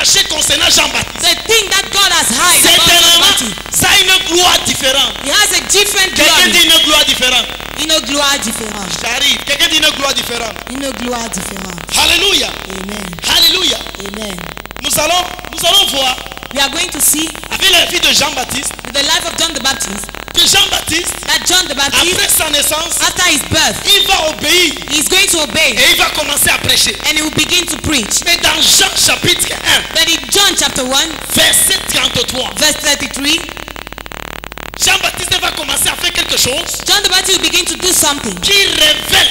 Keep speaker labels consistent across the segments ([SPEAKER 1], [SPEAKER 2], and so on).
[SPEAKER 1] caché concernant Jean-Baptiste,
[SPEAKER 2] The thing that God has hid about John the
[SPEAKER 1] certainement,
[SPEAKER 2] Baptist,
[SPEAKER 1] ça a une gloire différente.
[SPEAKER 2] he has a different
[SPEAKER 1] Quelqu'un
[SPEAKER 2] glory.
[SPEAKER 1] dit une gloire différente.
[SPEAKER 2] Une gloire différente.
[SPEAKER 1] J'arrive. Quelqu'un dit une gloire différente.
[SPEAKER 2] Une gloire différente.
[SPEAKER 1] Alléluia.
[SPEAKER 2] Amen.
[SPEAKER 1] Alléluia.
[SPEAKER 2] Amen.
[SPEAKER 1] Nous allons voir
[SPEAKER 2] We are going to see
[SPEAKER 1] avec la vie de Jean-Baptiste,
[SPEAKER 2] the life of John the Baptist,
[SPEAKER 1] que Jean-Baptiste,
[SPEAKER 2] that John the Baptist,
[SPEAKER 1] après sa naissance,
[SPEAKER 2] after his birth,
[SPEAKER 1] il va obéir
[SPEAKER 2] he's going to obey
[SPEAKER 1] et il va commencer à prêcher.
[SPEAKER 2] and he will begin to preach.
[SPEAKER 1] Mais dans Jean chapitre 1,
[SPEAKER 2] But in John chapter 1,
[SPEAKER 1] verset 33,
[SPEAKER 2] verse 33,
[SPEAKER 1] Jean-Baptiste va commencer à faire quelque chose
[SPEAKER 2] John the Baptist will begin to do something
[SPEAKER 1] qui révèle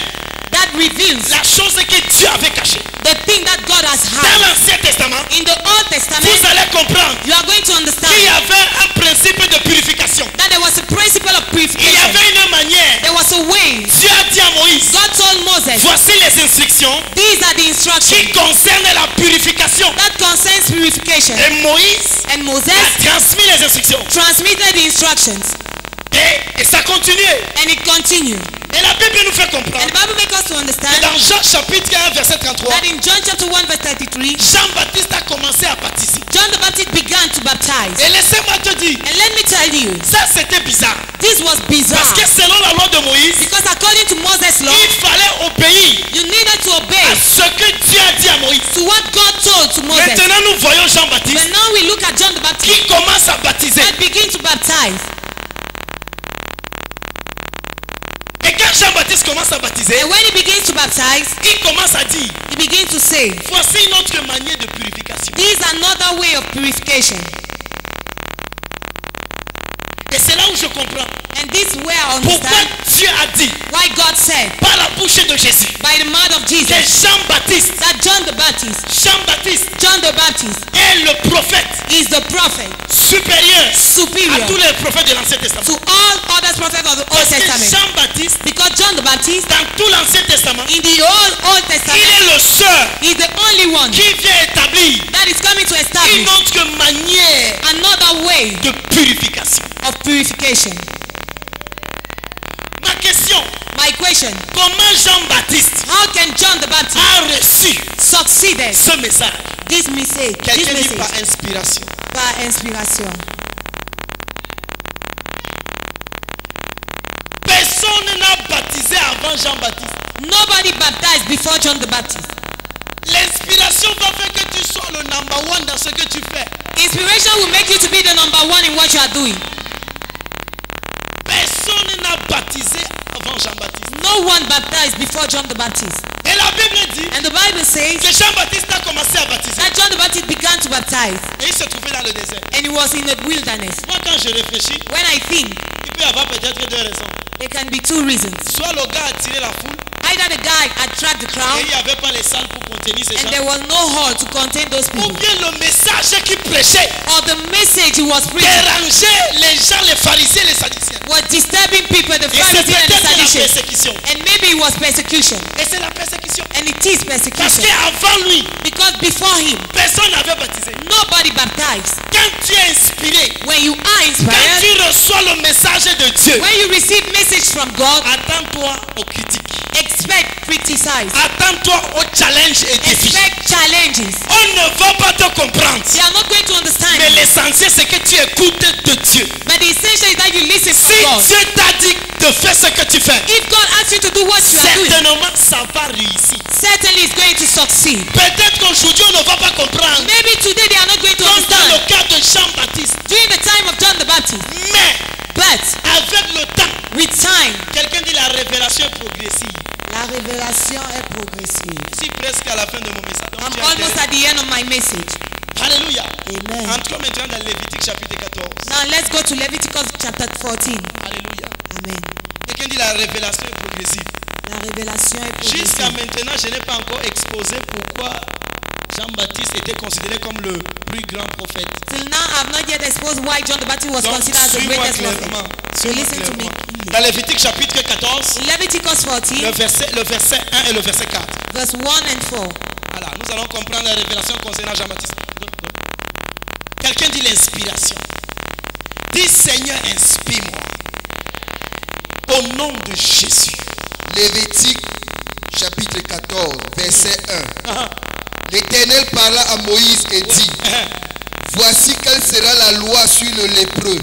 [SPEAKER 2] that reveals
[SPEAKER 1] la chose que Dieu avait cachée.
[SPEAKER 2] the thing that God has
[SPEAKER 1] Dans
[SPEAKER 2] hid.
[SPEAKER 1] l'Ancien Testament,
[SPEAKER 2] In the Old
[SPEAKER 1] vous
[SPEAKER 2] Testament,
[SPEAKER 1] allez comprendre
[SPEAKER 2] you are going to
[SPEAKER 1] qu'il y
[SPEAKER 2] understand
[SPEAKER 1] avait un principe de purification.
[SPEAKER 2] that there was a principle of
[SPEAKER 1] Il y
[SPEAKER 2] purification.
[SPEAKER 1] avait une manière.
[SPEAKER 2] There was a way.
[SPEAKER 1] Dieu a dit à Moïse,
[SPEAKER 2] God told Moses,
[SPEAKER 1] voici les instructions
[SPEAKER 2] these are the
[SPEAKER 1] qui
[SPEAKER 2] instructions
[SPEAKER 1] concernent la purification.
[SPEAKER 2] that concerns purification.
[SPEAKER 1] Et Moïse
[SPEAKER 2] And Moses
[SPEAKER 1] a transmis les instructions.
[SPEAKER 2] transmitted the instructions.
[SPEAKER 1] Et ça continuait.
[SPEAKER 2] And it continued.
[SPEAKER 1] Et la Bible nous fait
[SPEAKER 2] And
[SPEAKER 1] comprendre.
[SPEAKER 2] the Bible makes us to
[SPEAKER 1] Et
[SPEAKER 2] understand
[SPEAKER 1] dans Jean chapitre 1 verset 33,
[SPEAKER 2] that in John chapter 1 verse 33,
[SPEAKER 1] Jean-Baptiste a commencé à baptiser.
[SPEAKER 2] John the Baptist began to baptize.
[SPEAKER 1] Et laissez-moi te dire,
[SPEAKER 2] And let me tell you,
[SPEAKER 1] ça c'était bizarre.
[SPEAKER 2] this was bizarre.
[SPEAKER 1] Parce que selon la loi de Moïse,
[SPEAKER 2] Because according to Moses' law,
[SPEAKER 1] il fallait obéir
[SPEAKER 2] you needed to obey
[SPEAKER 1] à ce que Dieu a dit à Moïse.
[SPEAKER 2] to what God told to Moses.
[SPEAKER 1] Maintenant nous voyons Jean-Baptiste
[SPEAKER 2] But now we look at John the Baptist
[SPEAKER 1] qui commence à baptiser.
[SPEAKER 2] that begin to baptize.
[SPEAKER 1] Et quand Jean-Baptiste commence à baptiser,
[SPEAKER 2] And when he begins to baptize,
[SPEAKER 1] il commence à dire,
[SPEAKER 2] he begins to say,
[SPEAKER 1] voici une autre manière de purification.
[SPEAKER 2] this is another way of purification.
[SPEAKER 1] Et c'est là où je comprends
[SPEAKER 2] And this is where I
[SPEAKER 1] pourquoi
[SPEAKER 2] understand
[SPEAKER 1] Dieu a dit
[SPEAKER 2] why God said
[SPEAKER 1] par la bouche de Jésus
[SPEAKER 2] by the mouth of
[SPEAKER 1] que
[SPEAKER 2] Jesus
[SPEAKER 1] Jean-Baptiste
[SPEAKER 2] that John the Baptist
[SPEAKER 1] est le prophète
[SPEAKER 2] is the prophet
[SPEAKER 1] supérieur à
[SPEAKER 2] superior
[SPEAKER 1] tous les prophètes de l'Ancien Testament.
[SPEAKER 2] to all other prophets of the Old
[SPEAKER 1] Parce que
[SPEAKER 2] Testament.
[SPEAKER 1] Jean-Baptiste,
[SPEAKER 2] Because John the Baptist
[SPEAKER 1] dans tout l'Ancien Testament,
[SPEAKER 2] in the Old
[SPEAKER 1] il
[SPEAKER 2] Testament
[SPEAKER 1] est le seul
[SPEAKER 2] is the only one
[SPEAKER 1] qui vient établir
[SPEAKER 2] that is coming to
[SPEAKER 1] une
[SPEAKER 2] establish
[SPEAKER 1] autre manière
[SPEAKER 2] another way
[SPEAKER 1] de purification.
[SPEAKER 2] of purification.
[SPEAKER 1] Ma question,
[SPEAKER 2] My question,
[SPEAKER 1] comment Jean-Baptiste
[SPEAKER 2] how can John the Baptist
[SPEAKER 1] a reçu
[SPEAKER 2] succeeded
[SPEAKER 1] ce message?
[SPEAKER 2] this message
[SPEAKER 1] Quelqu'un dit par inspiration.
[SPEAKER 2] par inspiration?
[SPEAKER 1] Personne n'a baptisé avant Jean-Baptiste.
[SPEAKER 2] Nobody baptized before John the Baptist.
[SPEAKER 1] L'inspiration va faire que tu sois le number one dans ce que tu fais.
[SPEAKER 2] Inspiration will make you to be the number one in what you are doing.
[SPEAKER 1] Personne n'a baptisé avant Jean-Baptiste.
[SPEAKER 2] No one baptized before John the Baptist.
[SPEAKER 1] Et la Bible dit
[SPEAKER 2] And the Bible says
[SPEAKER 1] que Jean-Baptiste a commencé à baptiser.
[SPEAKER 2] that John the Baptist began to baptize
[SPEAKER 1] Et il se trouvait dans le désert.
[SPEAKER 2] and he was in the wilderness.
[SPEAKER 1] Moi, quand je réfléchis,
[SPEAKER 2] When I think,
[SPEAKER 1] il peut y avoir peut-être deux raisons.
[SPEAKER 2] there can be two reasons.
[SPEAKER 1] Soit le gars a attiré la foule
[SPEAKER 2] Either the guy attract the
[SPEAKER 1] et
[SPEAKER 2] crowd
[SPEAKER 1] il n'y avait pas les salles pour contenir ces
[SPEAKER 2] and
[SPEAKER 1] gens.
[SPEAKER 2] there was no hall to contain those
[SPEAKER 1] Ou
[SPEAKER 2] people.
[SPEAKER 1] bien le message qu'il prêchait
[SPEAKER 2] Or the message he was preaching
[SPEAKER 1] dérangeait les gens, les pharisiens, les sadduciens.
[SPEAKER 2] was disturbing people, the
[SPEAKER 1] Et c'est
[SPEAKER 2] Pharisees and the
[SPEAKER 1] peut-être la
[SPEAKER 2] Sadducees.
[SPEAKER 1] persécution.
[SPEAKER 2] And maybe it was persecution.
[SPEAKER 1] Et c'est la persécution.
[SPEAKER 2] And it is
[SPEAKER 1] Parce
[SPEAKER 2] persecution.
[SPEAKER 1] qu'avant lui,
[SPEAKER 2] Because before him,
[SPEAKER 1] personne n'avait baptisé.
[SPEAKER 2] nobody baptized.
[SPEAKER 1] Quand tu es inspiré,
[SPEAKER 2] When you are
[SPEAKER 1] quand
[SPEAKER 2] inspired,
[SPEAKER 1] tu reçois le message de Dieu,
[SPEAKER 2] when you receive message from God,
[SPEAKER 1] attends-toi aux critiques.
[SPEAKER 2] expect criticize.
[SPEAKER 1] Attends-toi aux challenges et défis.
[SPEAKER 2] Expect challenges.
[SPEAKER 1] On ne va pas te comprendre.
[SPEAKER 2] They are not going to understand
[SPEAKER 1] Mais
[SPEAKER 2] you.
[SPEAKER 1] l'essentiel, c'est que tu écoutes de Dieu.
[SPEAKER 2] But the essential is that you listen
[SPEAKER 1] Si
[SPEAKER 2] to God.
[SPEAKER 1] Dieu t'a dit de faire ce que tu fais,
[SPEAKER 2] If God asks you to do what you are doing,
[SPEAKER 1] certainement ça va réussir.
[SPEAKER 2] certainly it's going to succeed.
[SPEAKER 1] Peut-être qu'aujourd'hui on ne va pas comprendre.
[SPEAKER 2] Maybe today they are not going to
[SPEAKER 1] Comme dans
[SPEAKER 2] understand.
[SPEAKER 1] le cas de Jean-Baptiste.
[SPEAKER 2] During the time of John the Baptist,
[SPEAKER 1] Mais
[SPEAKER 2] but
[SPEAKER 1] avec le temps,
[SPEAKER 2] with time,
[SPEAKER 1] quelqu'un dit la révélation est progressive.
[SPEAKER 2] la révélation est progressive.
[SPEAKER 1] Je suis presque à la fin de mon message. Donc,
[SPEAKER 2] I'm
[SPEAKER 1] tu as
[SPEAKER 2] almost
[SPEAKER 1] intérêt.
[SPEAKER 2] at the end of my message.
[SPEAKER 1] Alléluia.
[SPEAKER 2] Amen.
[SPEAKER 1] Entrons maintenant dans Lévitique chapitre 14.
[SPEAKER 2] Now let's go to Leviticus chapter 14.
[SPEAKER 1] Alléluia.
[SPEAKER 2] Amen.
[SPEAKER 1] Quelqu'un dit la révélation est progressive.
[SPEAKER 2] La révélation est
[SPEAKER 1] Jusqu'à
[SPEAKER 2] progressive.
[SPEAKER 1] maintenant, je n'ai pas encore exposé pourquoi Jean-Baptiste était considéré comme le plus grand prophète.
[SPEAKER 2] Till now, I've not yet exposed why John the Baptist was
[SPEAKER 1] Donc,
[SPEAKER 2] considered as the
[SPEAKER 1] suis-moi
[SPEAKER 2] greatest
[SPEAKER 1] clairement.
[SPEAKER 2] prophet. So
[SPEAKER 1] Suis-moi
[SPEAKER 2] listen to me.
[SPEAKER 1] clairement. Dans Lévitique chapitre 14,
[SPEAKER 2] In Leviticus 14,
[SPEAKER 1] le verset 1 et le verset 4.
[SPEAKER 2] verse 1 and 4.
[SPEAKER 1] Voilà, nous allons comprendre la révélation concernant Jean-Baptiste. Quelqu'un dit l'inspiration. Dis Seigneur, inspire-moi. Au nom de Jésus.
[SPEAKER 3] Lévitique chapitre 14, verset 1. L'Éternel parla à Moïse et dit, voici quelle sera la loi sur le lépreux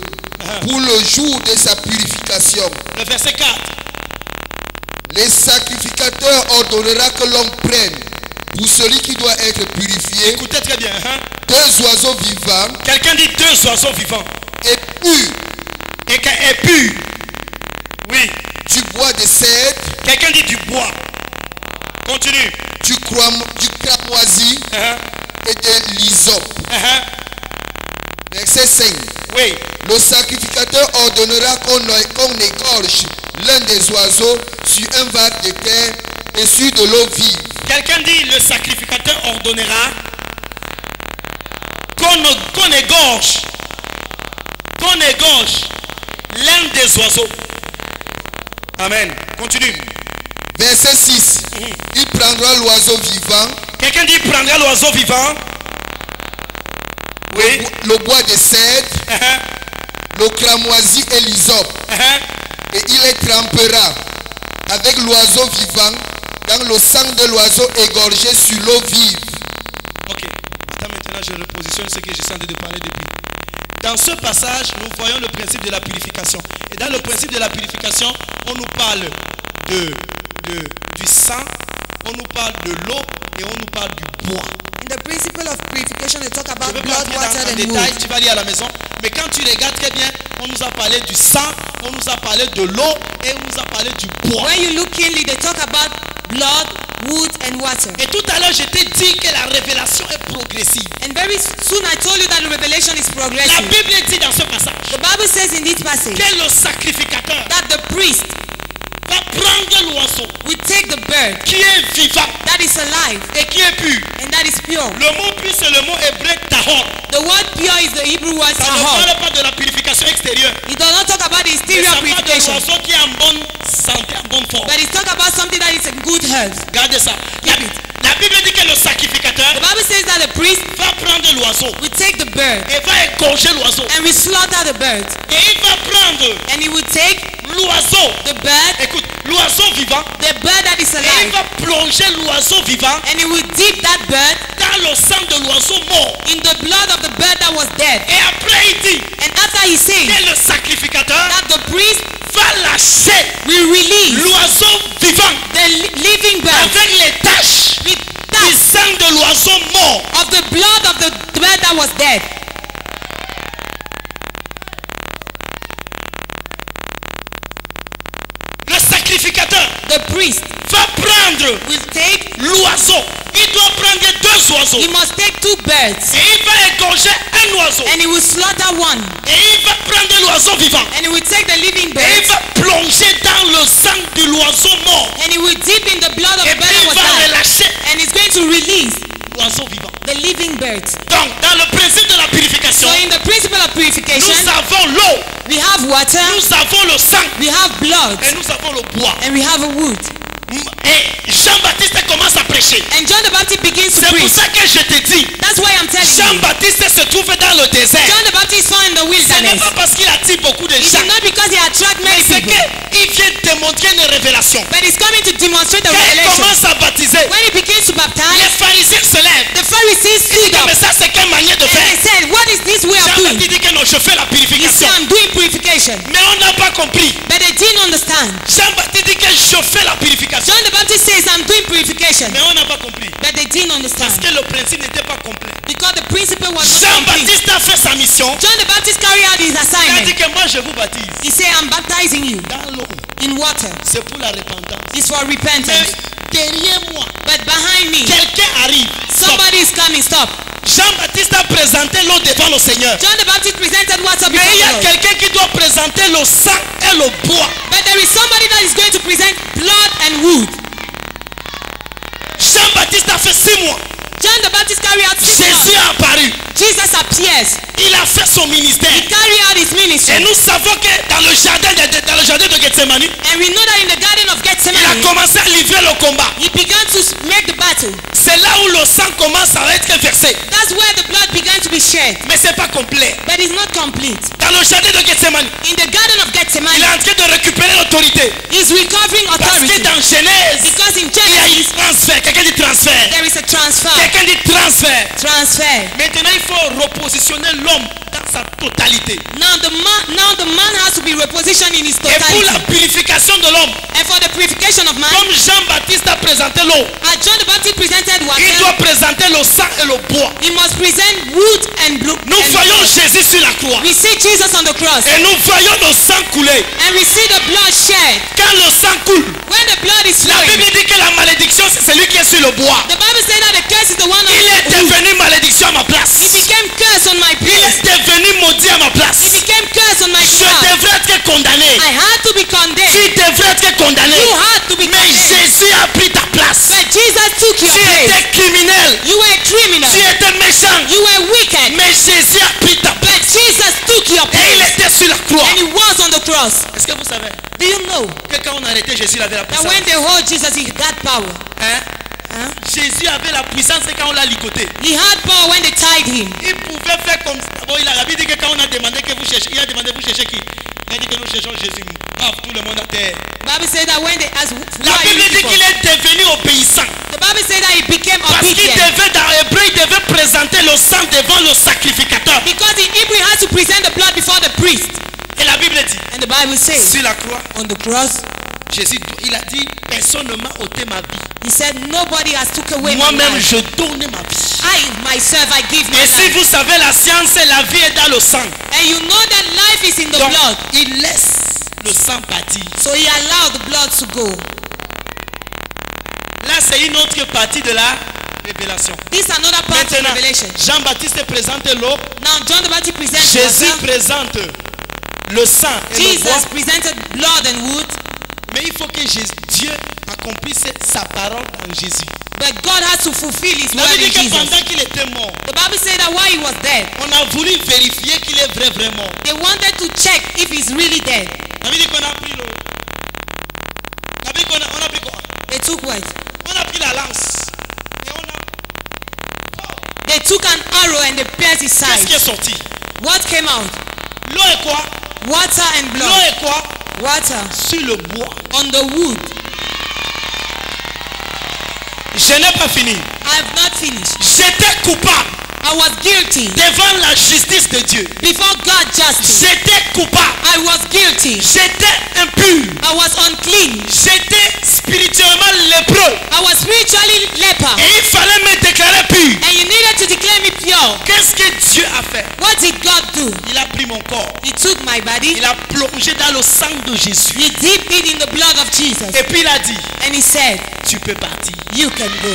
[SPEAKER 3] pour le jour de sa purification.
[SPEAKER 1] Le verset 4.
[SPEAKER 3] Les sacrificateurs ordonnera que l'on prenne pour celui qui doit être purifié
[SPEAKER 1] Écoutez très bien.
[SPEAKER 3] 2 oiseaux vivants
[SPEAKER 1] Quelqu'un dit 2 oiseaux vivants.
[SPEAKER 3] et purs
[SPEAKER 1] Et pur. Oui.
[SPEAKER 3] du bois de cèdre,
[SPEAKER 1] Quelqu'un dit du bois. Continue.
[SPEAKER 3] du cramoisi et de l'hysope. Verset 5.
[SPEAKER 1] Oui.
[SPEAKER 3] Le sacrificateur ordonnera qu'on égorge l'un des oiseaux sur un vase de terre et sur de l'eau vive.
[SPEAKER 1] Quelqu'un dit le sacrificateur ordonnera qu'on égorge l'un des oiseaux. Amen. Continue.
[SPEAKER 3] Verset 6. Il prendra l'oiseau vivant,
[SPEAKER 1] Quelqu'un dit il prendra l'oiseau vivant. Oui.
[SPEAKER 3] le bois de cèdre, le cramoisi et l'hysope, et il les trempera avec l'oiseau vivant dans le sang de l'oiseau égorgé sur l'eau vive.
[SPEAKER 1] Ok. Attends, maintenant je repositionne ce que je suis en train de parler depuis. Dans ce passage, nous voyons le principe de la purification. Et dans le principe de la purification, on nous parle du sang, on nous parle de l'eau et on nous parle du bois.
[SPEAKER 2] In the principle of purification, they talk
[SPEAKER 1] Je
[SPEAKER 2] about
[SPEAKER 1] ne vais pas
[SPEAKER 2] blood,
[SPEAKER 1] entrer
[SPEAKER 2] water,
[SPEAKER 1] dans
[SPEAKER 2] and
[SPEAKER 1] détail,
[SPEAKER 2] wood.
[SPEAKER 1] tu vas lire à la maison. Mais quand tu regardes très bien, on nous a parlé du sang, on nous a parlé de l'eau et on nous a parlé du bois.
[SPEAKER 2] When you look keenly, they talk about blood, wood, and water.
[SPEAKER 1] Et tout à l'heure, je t'ai dit que la révélation est progressive.
[SPEAKER 2] And very soon I told you that the revelation is
[SPEAKER 1] La
[SPEAKER 2] progressive.
[SPEAKER 1] Bible dit dans ce passage
[SPEAKER 2] The Bible says in this passage
[SPEAKER 1] que le sacrificateur
[SPEAKER 2] that the priest
[SPEAKER 1] va prendre l'oiseau
[SPEAKER 2] will take the bird
[SPEAKER 1] qui est vivant
[SPEAKER 2] that is alive
[SPEAKER 1] et qui est pur.
[SPEAKER 2] and that is pure.
[SPEAKER 1] Le mot pur, c'est le mot hébreu tahor.
[SPEAKER 2] The word pure is the Hebrew word
[SPEAKER 1] Ça ne
[SPEAKER 2] tahor.
[SPEAKER 1] parle pas de la purification extérieure.
[SPEAKER 2] It does not talk about the
[SPEAKER 1] Mais
[SPEAKER 2] exterior
[SPEAKER 1] ça parle de
[SPEAKER 2] purification,
[SPEAKER 1] l'oiseau qui est en bonne santé, en bonne forme.
[SPEAKER 2] but it talk about something that is in good health.
[SPEAKER 1] Regardez ça. La Bible dit que le sacrificateur
[SPEAKER 2] The Bible says that the priest
[SPEAKER 1] va prendre l'oiseau
[SPEAKER 2] will take the bird
[SPEAKER 1] et va égorger l'oiseau.
[SPEAKER 2] and will slaughter the bird,
[SPEAKER 1] Et il va prendre
[SPEAKER 2] and he will take
[SPEAKER 1] l'oiseau.
[SPEAKER 2] the bird,
[SPEAKER 1] Écoute, l'oiseau vivant.
[SPEAKER 2] the bird that is
[SPEAKER 1] Et il
[SPEAKER 2] alive,
[SPEAKER 1] va plonger l'oiseau vivant
[SPEAKER 2] and he will dip that bird
[SPEAKER 1] dans le sang de l'oiseau mort.
[SPEAKER 2] in the blood of the bird that was dead.
[SPEAKER 1] Et après il dit
[SPEAKER 2] And after he says
[SPEAKER 1] que le sacrificateur
[SPEAKER 2] that the priest
[SPEAKER 1] va lâcher
[SPEAKER 2] will release
[SPEAKER 1] l'oiseau vivant
[SPEAKER 2] the living bird
[SPEAKER 1] avec les taches
[SPEAKER 2] with
[SPEAKER 1] du
[SPEAKER 2] that
[SPEAKER 1] sang de l'oiseau mort.
[SPEAKER 2] of the blood of the bird that was dead.
[SPEAKER 1] Le sacrificateur
[SPEAKER 2] The priest
[SPEAKER 1] va prendre
[SPEAKER 2] will take,
[SPEAKER 1] l'oiseau. Il doit prendre 2 oiseaux.
[SPEAKER 2] he must take 2 birds,
[SPEAKER 1] Et il va égorger un oiseau.
[SPEAKER 2] and he will slaughter one,
[SPEAKER 1] Et il va prendre l'oiseau vivant.
[SPEAKER 2] and he will take the living
[SPEAKER 1] Et
[SPEAKER 2] bird,
[SPEAKER 1] il va plonger dans le sang de l'oiseau mort.
[SPEAKER 2] and he will dip in the blood of
[SPEAKER 1] Et
[SPEAKER 2] the
[SPEAKER 1] puis
[SPEAKER 2] bird that
[SPEAKER 1] il
[SPEAKER 2] was
[SPEAKER 1] va
[SPEAKER 2] dead,
[SPEAKER 1] relâcher
[SPEAKER 2] and he's going to release
[SPEAKER 1] l'oiseau vivant.
[SPEAKER 2] the living bird.
[SPEAKER 1] Donc, dans le principe de la purification,
[SPEAKER 2] So in the principle of purification,
[SPEAKER 1] nous avons l'eau,
[SPEAKER 2] we have water,
[SPEAKER 1] nous avons le sang
[SPEAKER 2] we have blood,
[SPEAKER 1] et nous avons le bois.
[SPEAKER 2] and we have a wood.
[SPEAKER 1] Et Jean-Baptiste commence à prêcher.
[SPEAKER 2] And John the Baptist begins to
[SPEAKER 1] C'est pour
[SPEAKER 2] preach.
[SPEAKER 1] ça que je te dis,
[SPEAKER 2] That's why I'm telling you.
[SPEAKER 1] Jean-Baptiste se trouve dans le désert.
[SPEAKER 2] John the Baptist found in the
[SPEAKER 1] Ce n'est
[SPEAKER 2] wilderness.
[SPEAKER 1] pas parce qu'il attire beaucoup de
[SPEAKER 2] It
[SPEAKER 1] gens,
[SPEAKER 2] is not because he attracts
[SPEAKER 1] mais
[SPEAKER 2] many
[SPEAKER 1] c'est
[SPEAKER 2] people,
[SPEAKER 1] qu'il vient démontrer une révélation.
[SPEAKER 2] but he's coming to demonstrate the
[SPEAKER 1] Quand il
[SPEAKER 2] revelation.
[SPEAKER 1] commence à baptiser,
[SPEAKER 2] When he begins to
[SPEAKER 1] les
[SPEAKER 2] baptize,
[SPEAKER 1] pharisiens se lèvent.
[SPEAKER 2] the Pharisees
[SPEAKER 1] Ils
[SPEAKER 2] stood
[SPEAKER 1] disent,
[SPEAKER 2] up
[SPEAKER 1] mais ça c'est quelle manière de
[SPEAKER 2] and they
[SPEAKER 1] faire?
[SPEAKER 2] said, "What is this way of doing?"
[SPEAKER 1] Jean-Baptiste dit que non, je fais la
[SPEAKER 2] He
[SPEAKER 1] purification.
[SPEAKER 2] said, "I'm doing purification,"
[SPEAKER 1] Mais on n'a pas compris.
[SPEAKER 2] but they didn't understand.
[SPEAKER 1] Jean-Baptiste dit que je fais la purification.
[SPEAKER 2] John the Baptist says, "I'm doing purification,"
[SPEAKER 1] Mais on n'a pas compris.
[SPEAKER 2] but they didn't understand
[SPEAKER 1] Parce que le principe n'était pas complet.
[SPEAKER 2] because the principle was not complete.
[SPEAKER 1] Jean-Baptiste a fait sa mission.
[SPEAKER 2] John the Baptist carried out his
[SPEAKER 1] Il a dit
[SPEAKER 2] assignment.
[SPEAKER 1] que moi je vous baptise
[SPEAKER 2] He said, "I'm baptizing you
[SPEAKER 1] dans l'eau.
[SPEAKER 2] in water.
[SPEAKER 1] C'est pour la repentance.
[SPEAKER 2] It's for
[SPEAKER 1] Mais
[SPEAKER 2] repentance."
[SPEAKER 1] derrière moi,
[SPEAKER 2] But behind me,
[SPEAKER 1] quelqu'un arrive. Stop.
[SPEAKER 2] somebody is coming. Stop.
[SPEAKER 1] Jean-Baptiste a présenté l'eau devant le Seigneur.
[SPEAKER 2] John the Baptist presented water
[SPEAKER 1] Mais
[SPEAKER 2] before
[SPEAKER 1] il y
[SPEAKER 2] the
[SPEAKER 1] a
[SPEAKER 2] Lord.
[SPEAKER 1] quelqu'un qui doit présenter le sang et le bois.
[SPEAKER 2] But there is somebody that is going to present blood and wood.
[SPEAKER 1] Jean-Baptiste a fait 6 mois.
[SPEAKER 2] John the Baptist carried out 6
[SPEAKER 1] Jésus
[SPEAKER 2] months.
[SPEAKER 1] a apparu.
[SPEAKER 2] Jesus appears.
[SPEAKER 1] Il a fait son ministère.
[SPEAKER 2] He carried out his
[SPEAKER 1] Et
[SPEAKER 2] ministry.
[SPEAKER 1] nous savons que dans le jardin de Gethsemane,
[SPEAKER 2] And we know that in the Garden of
[SPEAKER 1] il a
[SPEAKER 2] Gethsemane,
[SPEAKER 1] commencé à livrer le combat.
[SPEAKER 2] he began to make the battle.
[SPEAKER 1] C'est là où le sang commence à être versé.
[SPEAKER 2] That's where the blood began to be is shed,
[SPEAKER 1] Mais c'est pas complet.
[SPEAKER 2] but it's not complete.
[SPEAKER 1] Dans le jardin de Gethsemane,
[SPEAKER 2] In the garden of
[SPEAKER 1] il est
[SPEAKER 2] Gethsemane,
[SPEAKER 1] en train de récupérer l'autorité.
[SPEAKER 2] he's recovering
[SPEAKER 1] Parce que
[SPEAKER 2] authority.
[SPEAKER 1] dans Genèse,
[SPEAKER 2] Because in
[SPEAKER 1] il y a
[SPEAKER 2] Genesis,
[SPEAKER 1] un transfert. Quelqu'un dit transfert.
[SPEAKER 2] there is a transfer.
[SPEAKER 1] Quelqu'un dit transfert.
[SPEAKER 2] Transfer.
[SPEAKER 1] Maintenant, il faut repositionner l'homme dans sa totalité.
[SPEAKER 2] Now the man has to be repositioned in his
[SPEAKER 1] Et pour la
[SPEAKER 2] totality.
[SPEAKER 1] purification de l'homme,
[SPEAKER 2] And for the purification of man,
[SPEAKER 1] comme Jean-Baptiste a présenté l'eau,
[SPEAKER 2] as John the Baptist presented
[SPEAKER 1] il
[SPEAKER 2] water,
[SPEAKER 1] doit présenter le sang et le bois.
[SPEAKER 2] he must present wood and blue.
[SPEAKER 1] Nous voyons Jésus sur la croix.
[SPEAKER 2] We see Jesus on the cross,
[SPEAKER 1] Et nous voyons le sang couler.
[SPEAKER 2] and we see the blood shed.
[SPEAKER 1] Quand le sang coule,
[SPEAKER 2] When the blood is
[SPEAKER 1] la
[SPEAKER 2] flowing,
[SPEAKER 1] Bible dit que la malédiction, c'est celui qui est sur le bois.
[SPEAKER 2] the Bible says that the curse is the one on
[SPEAKER 1] Il est
[SPEAKER 2] the wood.
[SPEAKER 1] devenu malédiction à ma place.
[SPEAKER 2] He became cursed on my
[SPEAKER 1] Il
[SPEAKER 2] place.
[SPEAKER 1] est devenu maudit à ma
[SPEAKER 2] He
[SPEAKER 1] place.
[SPEAKER 2] became cursed on my
[SPEAKER 1] Je
[SPEAKER 2] behalf.
[SPEAKER 1] devrais être condamné.
[SPEAKER 2] I had to be condemned.
[SPEAKER 1] Tu devrais être condamné.
[SPEAKER 2] You had to be
[SPEAKER 1] Mais
[SPEAKER 2] condemned.
[SPEAKER 1] Jésus a pris ta place.
[SPEAKER 2] But Jesus took your
[SPEAKER 1] Tu
[SPEAKER 2] place.
[SPEAKER 1] étais criminel.
[SPEAKER 2] You were a criminal.
[SPEAKER 1] Tu étais méchant.
[SPEAKER 2] You were wicked.
[SPEAKER 1] Mais Jésus a pris ta place.
[SPEAKER 2] But Jesus took your
[SPEAKER 1] Et il
[SPEAKER 2] place.
[SPEAKER 1] était sur la croix.
[SPEAKER 2] And he was on the cross.
[SPEAKER 1] Est-ce que vous savez
[SPEAKER 2] Do you know
[SPEAKER 1] que quand on a arrêté Jésus, il avait la
[SPEAKER 2] that
[SPEAKER 1] puissance?
[SPEAKER 2] when they hold Jesus, he got power?
[SPEAKER 1] Hein?
[SPEAKER 2] Huh?
[SPEAKER 1] Jésus avait la puissance et quand on l'a ligoté.
[SPEAKER 2] He had power when they tied him.
[SPEAKER 1] Il pouvait faire comme ça. Bon, il a dit que quand on a demandé que vous cherchez, il a demandé vous cherchez qui? Il a dit que nous cherchons Jésus. Paf, tout le monde à terre.
[SPEAKER 2] Bible says that when they asked,
[SPEAKER 1] La Bible dit qu'il est devenu obéissant.
[SPEAKER 2] the Bible says that he became
[SPEAKER 1] Parce qu'il
[SPEAKER 2] obedient.
[SPEAKER 1] devait, dans Hébreu, il devait présenter le sang devant le sacrificateur.
[SPEAKER 2] Because in Hebrew, he had to present the blood before the priest.
[SPEAKER 1] Et la Bible dit,
[SPEAKER 2] And the Bible says,
[SPEAKER 1] sur la croix,
[SPEAKER 2] on the cross,
[SPEAKER 1] Jésus, il a dit, personne ne m'a ôté ma vie.
[SPEAKER 2] he said, nobody has took away my
[SPEAKER 1] Moi-même,
[SPEAKER 2] life.
[SPEAKER 1] je donne ma vie.
[SPEAKER 2] I, myself, I give my
[SPEAKER 1] Et si
[SPEAKER 2] life.
[SPEAKER 1] vous savez, la science, la vie est dans le sang.
[SPEAKER 2] And you know that life is in the
[SPEAKER 1] Donc,
[SPEAKER 2] blood.
[SPEAKER 1] il laisse le sang partir.
[SPEAKER 2] So he allowed the blood to go.
[SPEAKER 1] Là, c'est une autre partie de la révélation.
[SPEAKER 2] This is another part of
[SPEAKER 1] Maintenant,
[SPEAKER 2] Revelation.
[SPEAKER 1] Jean-Baptiste présente l'eau.
[SPEAKER 2] Now John the Baptist presents
[SPEAKER 1] Jésus
[SPEAKER 2] water.
[SPEAKER 1] présente le sang et le bois.
[SPEAKER 2] Jesus presented blood and wood.
[SPEAKER 1] Mais il faut que Dieu accomplisse sa parole en Jésus.
[SPEAKER 2] But God had to fulfill his
[SPEAKER 1] La
[SPEAKER 2] word
[SPEAKER 1] Bible
[SPEAKER 2] in
[SPEAKER 1] dit que
[SPEAKER 2] Jesus.
[SPEAKER 1] pendant qu'il était mort,
[SPEAKER 2] The Bible said that while he was dead,
[SPEAKER 1] on a voulu vérifier qu'il est vraiment.
[SPEAKER 2] they wanted to check if he's really dead.
[SPEAKER 1] La Bible dit qu'on a pris l'eau. La Bible dit qu'on a pris quoi?
[SPEAKER 2] They took what?
[SPEAKER 1] On a pris la lance. Et on a...
[SPEAKER 2] They took an arrow and they pierced his
[SPEAKER 1] Qu'est-ce qui est
[SPEAKER 2] side.
[SPEAKER 1] sorti?
[SPEAKER 2] What came out?
[SPEAKER 1] L'eau est quoi?
[SPEAKER 2] Water and
[SPEAKER 1] L'eau
[SPEAKER 2] blood.
[SPEAKER 1] est quoi?
[SPEAKER 2] Water
[SPEAKER 1] Sur le bois.
[SPEAKER 2] on the wood.
[SPEAKER 1] Je n'ai pas fini.
[SPEAKER 2] I have not finished.
[SPEAKER 1] J'étais coupable
[SPEAKER 2] I was guilty
[SPEAKER 1] devant la justice de Dieu.
[SPEAKER 2] before God justice.
[SPEAKER 1] J'étais coupable.
[SPEAKER 2] I was guilty.
[SPEAKER 1] J'étais impur.
[SPEAKER 2] I was unclean.
[SPEAKER 1] J'étais spirituellement lépreux.
[SPEAKER 2] I was spiritually leper.
[SPEAKER 1] Et il fallait me déclarer pur.
[SPEAKER 2] And you needed to declare me pure.
[SPEAKER 1] Qu'est-ce que Dieu a fait?
[SPEAKER 2] What did God do?
[SPEAKER 1] Il a pris mon corps.
[SPEAKER 2] He took my body.
[SPEAKER 1] Il a plongé dans le sang de Jésus.
[SPEAKER 2] He dipped it in the blood of Jesus.
[SPEAKER 1] Et puis il a dit,
[SPEAKER 2] And he said,
[SPEAKER 1] tu peux partir.
[SPEAKER 2] you can go.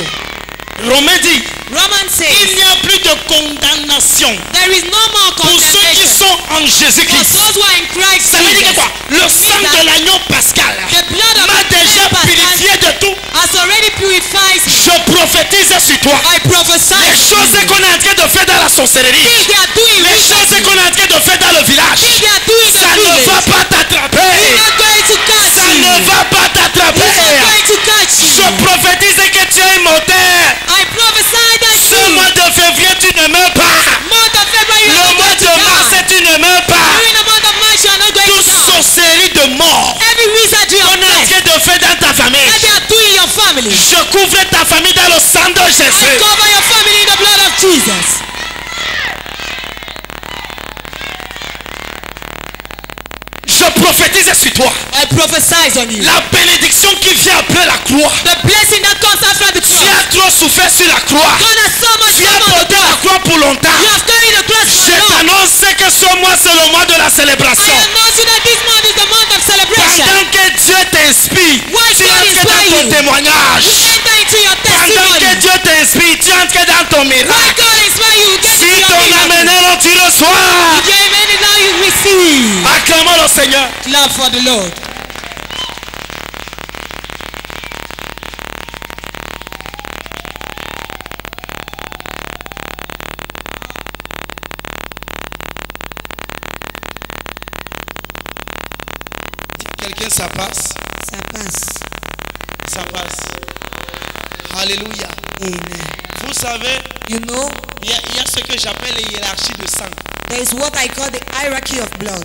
[SPEAKER 1] Romain dit,
[SPEAKER 2] Romans
[SPEAKER 1] il
[SPEAKER 2] says,
[SPEAKER 1] n'y a plus de condamnation
[SPEAKER 2] there is no more
[SPEAKER 1] pour ceux qui
[SPEAKER 2] condemnation
[SPEAKER 1] sont en
[SPEAKER 2] for
[SPEAKER 1] Jésus-Christ.
[SPEAKER 2] those who are in Christ
[SPEAKER 1] Ça veut dire que
[SPEAKER 2] Jesus.
[SPEAKER 1] quoi? Le sang de l'agneau pascal
[SPEAKER 2] The blood of
[SPEAKER 1] m'a
[SPEAKER 2] the
[SPEAKER 1] déjà
[SPEAKER 2] Lamb
[SPEAKER 1] purifié de tout.
[SPEAKER 2] has already purified me.
[SPEAKER 1] Je prophétise sur toi.
[SPEAKER 2] I prophesy.
[SPEAKER 1] Les choses qu'on est en train de faire dans la sorcellerie,
[SPEAKER 2] Things they are doing
[SPEAKER 1] les choses
[SPEAKER 2] wickedly.
[SPEAKER 1] qu'on est en train de faire dans le village,
[SPEAKER 2] Things they are doing in
[SPEAKER 1] ça
[SPEAKER 2] the
[SPEAKER 1] ne va
[SPEAKER 2] village.
[SPEAKER 1] pas t'attraper.
[SPEAKER 2] He's not going to catch
[SPEAKER 1] Ça
[SPEAKER 2] you.
[SPEAKER 1] ne va pas t'attraper.
[SPEAKER 2] He's not going to catch
[SPEAKER 1] Je
[SPEAKER 2] you.
[SPEAKER 1] prophétise que tu es immortel.
[SPEAKER 2] I prophesy that
[SPEAKER 1] Ce
[SPEAKER 2] you,
[SPEAKER 1] mois de février, tu ne meurs pas.
[SPEAKER 2] month of February, you
[SPEAKER 1] Le
[SPEAKER 2] are not
[SPEAKER 1] mois
[SPEAKER 2] going
[SPEAKER 1] de
[SPEAKER 2] to
[SPEAKER 1] mars,
[SPEAKER 2] die.
[SPEAKER 1] tu ne meurs pas.
[SPEAKER 2] During the month of March, you are not going
[SPEAKER 1] Toute
[SPEAKER 2] to die.
[SPEAKER 1] sorcellerie de mort
[SPEAKER 2] Every wizardry
[SPEAKER 1] qu'on
[SPEAKER 2] of
[SPEAKER 1] est en
[SPEAKER 2] death
[SPEAKER 1] train de faire dans ta famille,
[SPEAKER 2] that they are doing in your family,
[SPEAKER 1] je couvre ta famille dans le sang de
[SPEAKER 2] I
[SPEAKER 1] Jésus.
[SPEAKER 2] cover your family in the blood of Jesus.
[SPEAKER 1] Je prophétise sur toi.
[SPEAKER 2] I prophesy on you.
[SPEAKER 1] La bénédiction qui vient après la croix.
[SPEAKER 2] The blessing that comes after the
[SPEAKER 1] Tu
[SPEAKER 2] cross.
[SPEAKER 1] as trop souffert sur la croix.
[SPEAKER 2] God has so much
[SPEAKER 1] Tu as
[SPEAKER 2] love on the
[SPEAKER 1] porté la
[SPEAKER 2] cross.
[SPEAKER 1] croix pour longtemps.
[SPEAKER 2] You have carried the cross
[SPEAKER 1] Je
[SPEAKER 2] for long.
[SPEAKER 1] t'annonce que ce mois, c'est le mois de la
[SPEAKER 2] I
[SPEAKER 1] célébration.
[SPEAKER 2] announce you that this month is the month of celebration.
[SPEAKER 1] Pendant que Dieu t'inspire,
[SPEAKER 2] Why
[SPEAKER 1] tu
[SPEAKER 2] God
[SPEAKER 1] entres
[SPEAKER 2] inspire
[SPEAKER 1] dans ton
[SPEAKER 2] you?
[SPEAKER 1] témoignage.
[SPEAKER 2] Enter into your
[SPEAKER 1] Pendant que
[SPEAKER 2] testimony.
[SPEAKER 1] Dieu t'inspire, tu entres dans ton
[SPEAKER 2] Why
[SPEAKER 1] miracle.
[SPEAKER 2] God inspire you? Get
[SPEAKER 1] Si
[SPEAKER 2] into your
[SPEAKER 1] ton
[SPEAKER 2] miracle.
[SPEAKER 1] amener, tu reçois.
[SPEAKER 2] If you amen it now, you receive.
[SPEAKER 1] Acclamons le Seigneur.
[SPEAKER 2] Love for the Lord.
[SPEAKER 1] Quelqu'un, ça passe.
[SPEAKER 2] Ça passe.
[SPEAKER 1] Ça passe. Alléluia.
[SPEAKER 2] Amen.
[SPEAKER 1] Vous savez,
[SPEAKER 2] You know,
[SPEAKER 1] il y a ce que j'appelle les hiérarchies de sang.
[SPEAKER 2] there is what I call the hierarchy of blood.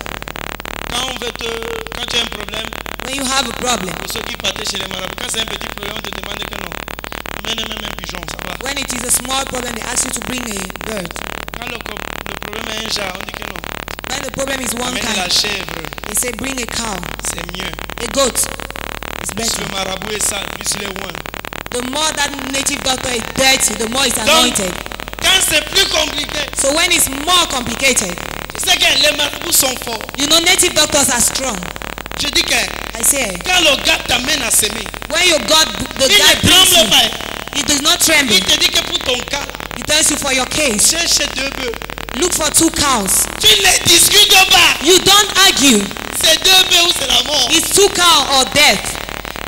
[SPEAKER 1] Quand tu as un problème,
[SPEAKER 2] When you have a problem,
[SPEAKER 1] pour ceux qui partaient chez les marabouts, quand c'est un petit problème, on te demande que non. Amène même un pigeon, ça va.
[SPEAKER 2] when it is a small problem, they ask you to bring a bird.
[SPEAKER 1] Quand le problème est un jar, on dit que non.
[SPEAKER 2] When the problem is one
[SPEAKER 1] Amène la
[SPEAKER 2] kind,
[SPEAKER 1] chèvre,
[SPEAKER 2] they say bring a cow,
[SPEAKER 1] c'est mieux.
[SPEAKER 2] a goat. It's
[SPEAKER 1] Plus
[SPEAKER 2] better.
[SPEAKER 1] le marabout est sale, plus il est loin.
[SPEAKER 2] The more that native doctor is dirty, the more it's
[SPEAKER 1] Donc,
[SPEAKER 2] anointed.
[SPEAKER 1] quand c'est plus compliqué,
[SPEAKER 2] So when it's more complicated,
[SPEAKER 1] tu sais que les marabouts sont forts.
[SPEAKER 2] you know native doctors are strong.
[SPEAKER 1] Je dis que
[SPEAKER 2] I say,
[SPEAKER 1] quand le gars t'amène à s'aimer,
[SPEAKER 2] when your God, the
[SPEAKER 1] il
[SPEAKER 2] guy
[SPEAKER 1] ne
[SPEAKER 2] brings
[SPEAKER 1] tremble
[SPEAKER 2] you,
[SPEAKER 1] pas.
[SPEAKER 2] he does not tremble.
[SPEAKER 1] Il te dit que pour ton cas,
[SPEAKER 2] He tells you for your case,
[SPEAKER 1] cherche 2 bœufs.
[SPEAKER 2] look for 2 cows.
[SPEAKER 1] Tu ne discutes pas.
[SPEAKER 2] You don't argue.
[SPEAKER 1] C'est 2 bœufs ou c'est la mort.
[SPEAKER 2] It's 2 cows or death.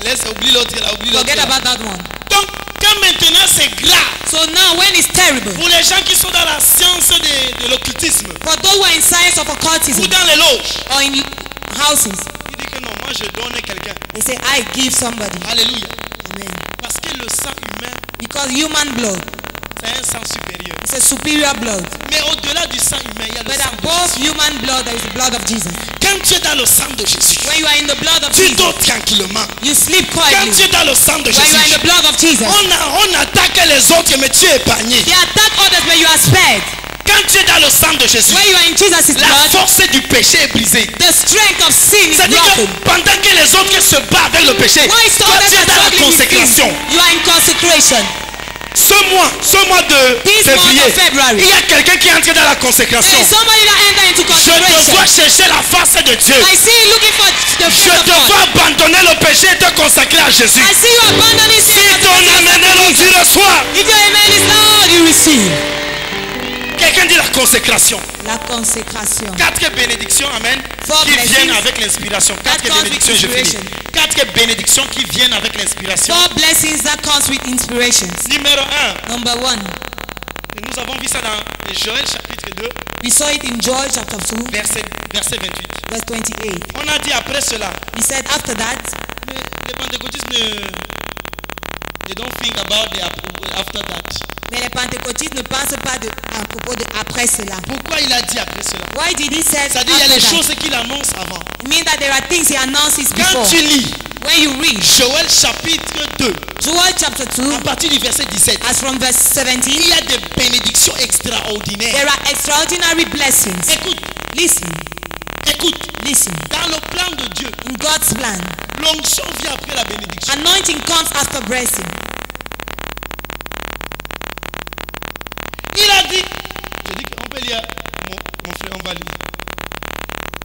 [SPEAKER 1] Laisse, oublie l'autre, oublie l'autre.
[SPEAKER 2] Forget about that one.
[SPEAKER 1] Donc, quand maintenant c'est grave,
[SPEAKER 2] So now when it's terrible,
[SPEAKER 1] pour les gens qui sont dans la science de l'occultisme,
[SPEAKER 2] for those who are in science of
[SPEAKER 1] ou
[SPEAKER 2] occultism
[SPEAKER 1] dans les loges,
[SPEAKER 2] or in houses,
[SPEAKER 1] il dit que non, moi je donne quelqu'un.
[SPEAKER 2] they say, I give somebody.
[SPEAKER 1] Alléluia.
[SPEAKER 2] Amen.
[SPEAKER 1] Parce que le sang humain,
[SPEAKER 2] Because human blood
[SPEAKER 1] c'est un sang supérieur.
[SPEAKER 2] is a superior blood.
[SPEAKER 1] Mais au-delà du sang humain, il y a le
[SPEAKER 2] But
[SPEAKER 1] sang de
[SPEAKER 2] above
[SPEAKER 1] Jésus.
[SPEAKER 2] human blood, there is the blood of Jesus.
[SPEAKER 1] Quand tu es dans le sang de Jésus,
[SPEAKER 2] When you are in the blood of
[SPEAKER 1] tu
[SPEAKER 2] Jesus,
[SPEAKER 1] dors tranquillement.
[SPEAKER 2] you sleep
[SPEAKER 1] Quand
[SPEAKER 2] quietly.
[SPEAKER 1] tu es dans le sang de
[SPEAKER 2] When you are in
[SPEAKER 1] Jésus,
[SPEAKER 2] the blood of Jesus,
[SPEAKER 1] on attaque les autres, mais tu es épargné.
[SPEAKER 2] they attack others, but you are spared.
[SPEAKER 1] Quand tu es dans le sang de Jésus,
[SPEAKER 2] When you are in Jesus'
[SPEAKER 1] la
[SPEAKER 2] blood,
[SPEAKER 1] force du péché est brisée.
[SPEAKER 2] the strength of sin is
[SPEAKER 1] C'est-à-dire que
[SPEAKER 2] broken.
[SPEAKER 1] pendant que les autres se battent avec le péché,
[SPEAKER 2] Why is
[SPEAKER 1] toi
[SPEAKER 2] others
[SPEAKER 1] tu es
[SPEAKER 2] are
[SPEAKER 1] dans la
[SPEAKER 2] struggling with
[SPEAKER 1] consécration.
[SPEAKER 2] sin? You are in consecration.
[SPEAKER 1] Ce mois de
[SPEAKER 2] This month
[SPEAKER 1] février,
[SPEAKER 2] of February,
[SPEAKER 1] il y a quelqu'un qui est entré dans la consécration.
[SPEAKER 2] there is somebody that enter into
[SPEAKER 1] Je te vois
[SPEAKER 2] consecration.
[SPEAKER 1] chercher la face de Dieu.
[SPEAKER 2] I see you looking for the
[SPEAKER 1] Je
[SPEAKER 2] face of
[SPEAKER 1] te
[SPEAKER 2] God.
[SPEAKER 1] vois abandonner le péché et te consacrer à Jésus.
[SPEAKER 2] I see you abandoning
[SPEAKER 1] Si
[SPEAKER 2] sin.
[SPEAKER 1] ton amen est long, tu reçois.
[SPEAKER 2] If your amen is loud, you receive.
[SPEAKER 1] Quelqu'un dit la consécration.
[SPEAKER 2] La consécration.
[SPEAKER 1] 4 bénédictions, amen,
[SPEAKER 2] Four
[SPEAKER 1] qui viennent
[SPEAKER 2] blessings.
[SPEAKER 1] avec l'inspiration. 4
[SPEAKER 2] That comes
[SPEAKER 1] bénédictions,
[SPEAKER 2] with
[SPEAKER 1] je finis.
[SPEAKER 2] inspiration.
[SPEAKER 1] 4 bénédictions qui viennent avec l'inspiration.
[SPEAKER 2] 4 blessings that comes with inspirations.
[SPEAKER 1] Numéro 1,
[SPEAKER 2] Number 1,
[SPEAKER 1] nous avons vu ça dans Joël chapitre 2,
[SPEAKER 2] we saw it in Joel chapter 2,
[SPEAKER 1] verset 28.
[SPEAKER 2] verse 28.
[SPEAKER 1] On a dit après cela,
[SPEAKER 2] He said after that,
[SPEAKER 1] les pentecôtistes they don't think about the after that.
[SPEAKER 2] mais les pentecôtistes ne pensent pas à propos de après cela.
[SPEAKER 1] Pourquoi il a dit après cela?
[SPEAKER 2] Why did he say
[SPEAKER 1] C'est-à-dire il y a
[SPEAKER 2] after
[SPEAKER 1] les
[SPEAKER 2] that?
[SPEAKER 1] choses qu'il annonce avant.
[SPEAKER 2] It means that there are things he announces
[SPEAKER 1] Quand
[SPEAKER 2] before.
[SPEAKER 1] tu lis
[SPEAKER 2] When you read
[SPEAKER 1] Joël chapitre 2,
[SPEAKER 2] Joel chapter 2,
[SPEAKER 1] à partir du verset 17,
[SPEAKER 2] as from verse 17,
[SPEAKER 1] il y a des bénédictions extraordinaires.
[SPEAKER 2] there are extraordinary blessings.
[SPEAKER 1] Écoute,
[SPEAKER 2] Listen,
[SPEAKER 1] écoute,
[SPEAKER 2] listen.
[SPEAKER 1] dans le plan de Dieu,
[SPEAKER 2] In God's plan,
[SPEAKER 1] l'onction vient après la bénédiction.
[SPEAKER 2] anointing comes after blessing.
[SPEAKER 1] Il a dit, je dis qu'on peut lire, mon frère, on va lire.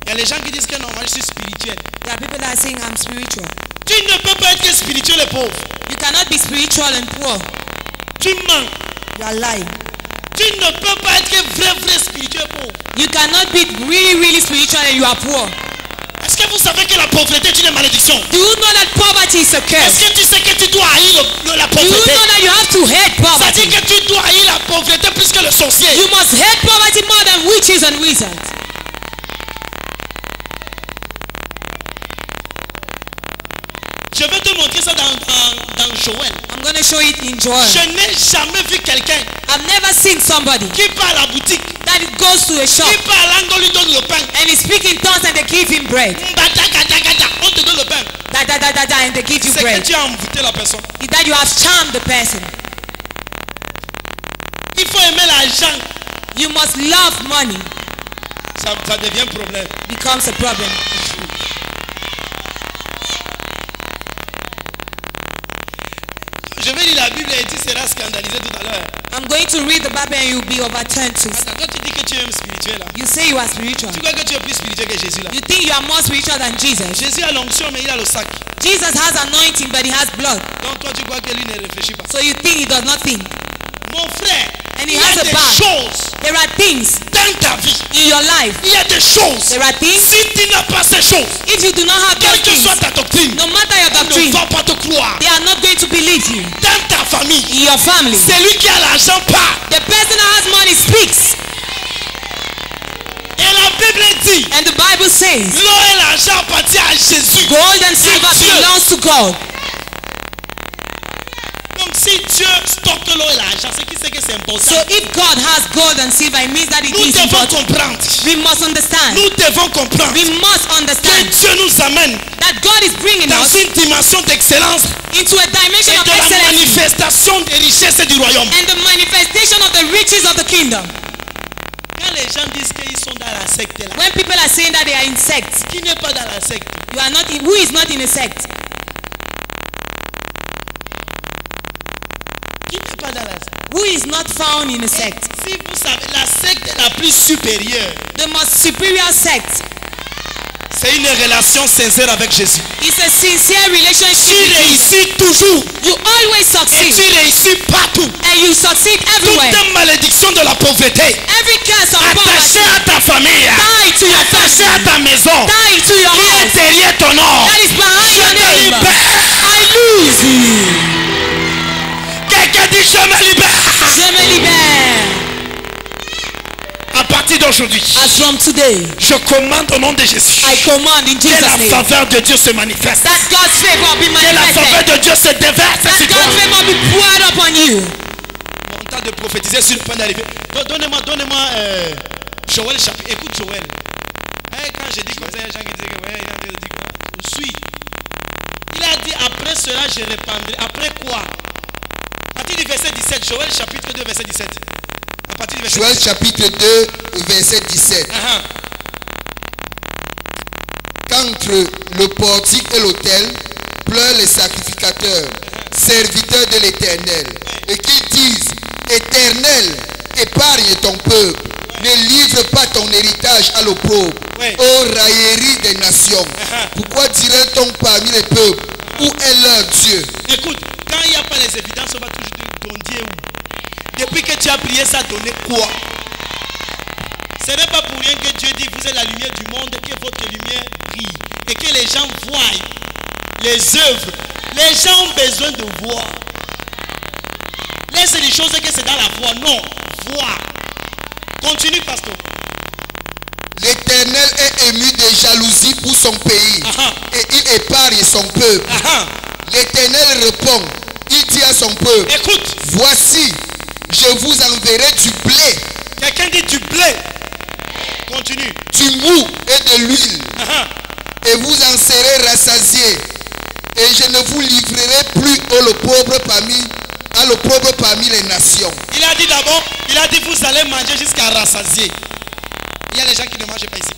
[SPEAKER 1] Il y a les gens qui disent que non, moi je suis spirituel.
[SPEAKER 2] There are people that are saying I'm spiritual.
[SPEAKER 1] Tu ne peux pas être spirituel et pauvre.
[SPEAKER 2] You cannot be spiritual and poor.
[SPEAKER 1] Tu mens.
[SPEAKER 2] You are lying.
[SPEAKER 1] Tu ne peux pas être vrai spirituel et pauvre.
[SPEAKER 2] You cannot be really spiritual and you are poor.
[SPEAKER 1] Est-ce que vous savez que la pauvreté est une malédiction?
[SPEAKER 2] Do you know that poverty is a
[SPEAKER 1] Est-ce
[SPEAKER 2] curse?
[SPEAKER 1] que tu sais que tu dois haïr la
[SPEAKER 2] Do you
[SPEAKER 1] pauvreté?
[SPEAKER 2] know that you have to hate
[SPEAKER 1] Ça
[SPEAKER 2] poverty?
[SPEAKER 1] dit que tu dois haïr la pauvreté plus que le sorcier.
[SPEAKER 2] You must hate poverty more than witches and wizards.
[SPEAKER 1] Je vais te montrer ça dans Joël.
[SPEAKER 2] I'm going to show it in Joel.
[SPEAKER 1] Je n'ai jamais vu quelqu'un
[SPEAKER 2] I've never seen somebody
[SPEAKER 1] qui part à la boutique,
[SPEAKER 2] that goes to a shop
[SPEAKER 1] qui part à l'angle, on lui donne le pain.
[SPEAKER 2] and is speaking tongues and they give him bread.
[SPEAKER 1] On te donne le pain.
[SPEAKER 2] And they give you
[SPEAKER 1] C'est que
[SPEAKER 2] bread.
[SPEAKER 1] tu as envoûté la personne.
[SPEAKER 2] Is that you have charmed the person.
[SPEAKER 1] Il faut aimer l'argent.
[SPEAKER 2] You must love money.
[SPEAKER 1] Ça devient un problème.
[SPEAKER 2] Becomes a problem.
[SPEAKER 1] Je vais lire la Bible et tu seras scandalisé tout à l'heure.
[SPEAKER 2] I'm going to read the Bible and you'll be overturned too.
[SPEAKER 1] Attends, toi tu dis que tu es spirituel là.
[SPEAKER 2] You say you are spiritual.
[SPEAKER 1] Tu crois que tu es plus spirituel que Jésus là?
[SPEAKER 2] You think you are more spiritual than Jesus.
[SPEAKER 1] Jésus a l'onction mais il a le sac.
[SPEAKER 2] Jesus has anointing but he has blood.
[SPEAKER 1] Donc toi tu crois que lui ne réfléchit pas.
[SPEAKER 2] So you think he does not think.
[SPEAKER 1] Mon frère,
[SPEAKER 2] And
[SPEAKER 1] il
[SPEAKER 2] he
[SPEAKER 1] y
[SPEAKER 2] has
[SPEAKER 1] a
[SPEAKER 2] a
[SPEAKER 1] des
[SPEAKER 2] bag.
[SPEAKER 1] choses
[SPEAKER 2] There are things
[SPEAKER 1] dans ta vie.
[SPEAKER 2] in your life.
[SPEAKER 1] Il y a des choses.
[SPEAKER 2] There are things.
[SPEAKER 1] Si tu n'as pas ces choses,
[SPEAKER 2] If you do not have
[SPEAKER 1] quelle
[SPEAKER 2] those
[SPEAKER 1] que
[SPEAKER 2] things,
[SPEAKER 1] soit ta doctrine,
[SPEAKER 2] no matter your
[SPEAKER 1] on ne
[SPEAKER 2] doctrine,
[SPEAKER 1] va pas te croire.
[SPEAKER 2] they are not going to believe you.
[SPEAKER 1] Dans ta famille,
[SPEAKER 2] In your family,
[SPEAKER 1] celui qui a l'argent part.
[SPEAKER 2] the person that has money speaks.
[SPEAKER 1] Et la Bible dit,
[SPEAKER 2] And the Bible says,
[SPEAKER 1] l'or et l'argent appartient à Jésus.
[SPEAKER 2] gold and silver
[SPEAKER 1] Dieu.
[SPEAKER 2] belongs to God.
[SPEAKER 1] Donc si Dieu stocke l'or et l'argent, ce qui c'est que c'est important.
[SPEAKER 2] So if God has gold and silver, it means that it
[SPEAKER 1] Nous
[SPEAKER 2] is
[SPEAKER 1] devons
[SPEAKER 2] important.
[SPEAKER 1] comprendre.
[SPEAKER 2] We must understand.
[SPEAKER 1] Nous devons comprendre
[SPEAKER 2] We must
[SPEAKER 1] que
[SPEAKER 2] understand
[SPEAKER 1] Dieu nous amène
[SPEAKER 2] that God is bringing
[SPEAKER 1] dans
[SPEAKER 2] us
[SPEAKER 1] une dimension d'excellence
[SPEAKER 2] into a dimension
[SPEAKER 1] et
[SPEAKER 2] of
[SPEAKER 1] de la
[SPEAKER 2] excellence
[SPEAKER 1] manifestation des richesses du royaume.
[SPEAKER 2] and the manifestation of the riches of the kingdom.
[SPEAKER 1] Quand les gens disent qu'ils sont dans la secte là,
[SPEAKER 2] When people are saying that they are in sects,
[SPEAKER 1] qui n'est pas dans la secte?
[SPEAKER 2] you are not in, who is not in a sect?
[SPEAKER 1] Qui n'est pas dans la secte?
[SPEAKER 2] Who is not found in a sect?
[SPEAKER 1] Si vous savez, la secte la plus supérieure,
[SPEAKER 2] The most superior sect
[SPEAKER 1] c'est une relation sincère avec Jésus.
[SPEAKER 2] is a sincere
[SPEAKER 1] Tu
[SPEAKER 2] relationship with Jesus.
[SPEAKER 1] réussis toujours
[SPEAKER 2] You always
[SPEAKER 1] et
[SPEAKER 2] succeed
[SPEAKER 1] tu réussis partout.
[SPEAKER 2] and you succeed everywhere.
[SPEAKER 1] Toute malédiction de la pauvreté
[SPEAKER 2] Every curse of
[SPEAKER 1] attachée
[SPEAKER 2] poverty
[SPEAKER 1] à ta famille,
[SPEAKER 2] die to your
[SPEAKER 1] attachée à
[SPEAKER 2] family,
[SPEAKER 1] ta maison,
[SPEAKER 2] die to your
[SPEAKER 1] qui est
[SPEAKER 2] house.
[SPEAKER 1] derrière ton nom,
[SPEAKER 2] That is behind
[SPEAKER 1] je
[SPEAKER 2] your
[SPEAKER 1] te
[SPEAKER 2] name.
[SPEAKER 1] libère.
[SPEAKER 2] I lose you.
[SPEAKER 1] Quelqu'un dit je me libère.
[SPEAKER 2] Je me libère.
[SPEAKER 1] À partir d'aujourd'hui,
[SPEAKER 2] As from today,
[SPEAKER 1] je commande au nom de Jésus
[SPEAKER 2] I command in
[SPEAKER 1] que
[SPEAKER 2] Jesus'
[SPEAKER 1] la
[SPEAKER 2] name
[SPEAKER 1] faveur de Dieu se manifeste.
[SPEAKER 2] that God's favor be
[SPEAKER 1] Que la faveur
[SPEAKER 2] manifested.
[SPEAKER 1] de Dieu se déverse
[SPEAKER 2] That
[SPEAKER 1] sur toi.
[SPEAKER 2] God's favor be poured upon you.
[SPEAKER 1] Mon temps de prophétiser sur le point d'arriver. Donnez-moi Joël chapitre. Écoute Joël. Quand je dis comme ça, il y a des gens qui disent que ouais, il a dit quoi? Je suis. Il a dit après cela je répandrai. Après quoi? À partir du verset 17, Joël chapitre 2 verset 17. À partir du verset
[SPEAKER 3] Joël chapitre 2, verset 17.
[SPEAKER 1] Ah,
[SPEAKER 3] Qu'entre le portique et l'autel pleurent les sacrificateurs, serviteurs de l'Éternel, et qu'ils disent, Éternel, épargne ton peuple, ne livre pas ton héritage à l'opprobre,
[SPEAKER 1] Ouais.
[SPEAKER 3] ô raillerie des nations. Pourquoi dirait-on parmi les peuples, où est leur Dieu?
[SPEAKER 1] écoute, quand il n'y a pas les évidences, on va toujours dire ton Dieu est où? Depuis que tu as prié, ça a donné quoi? Ce n'est pas pour rien que Dieu dit vous êtes la lumière du monde, que votre lumière brille et que les gens voient les œuvres. Les gens ont besoin de voir. Laisse les choses que c'est dans la voix. Non, voir. Continue, pasteur.
[SPEAKER 3] L'Éternel est ému de jalousie pour son pays,
[SPEAKER 1] Ah.
[SPEAKER 3] et il épargne son peuple.
[SPEAKER 1] Ah,
[SPEAKER 3] L'Éternel répond, il dit à son peuple,
[SPEAKER 1] écoute,
[SPEAKER 3] voici, je vous enverrai du blé,
[SPEAKER 1] quelqu'un dit du blé. Continue.
[SPEAKER 3] du mou et de l'huile,
[SPEAKER 1] Ah,
[SPEAKER 3] et vous en serez rassasiés, et je ne vous livrerai plus à l'opprobre parmi les nations.
[SPEAKER 1] il a dit d'abord, il a dit vous allez manger jusqu'à rassasier. Il y a les gens qui ne mangent pas ici.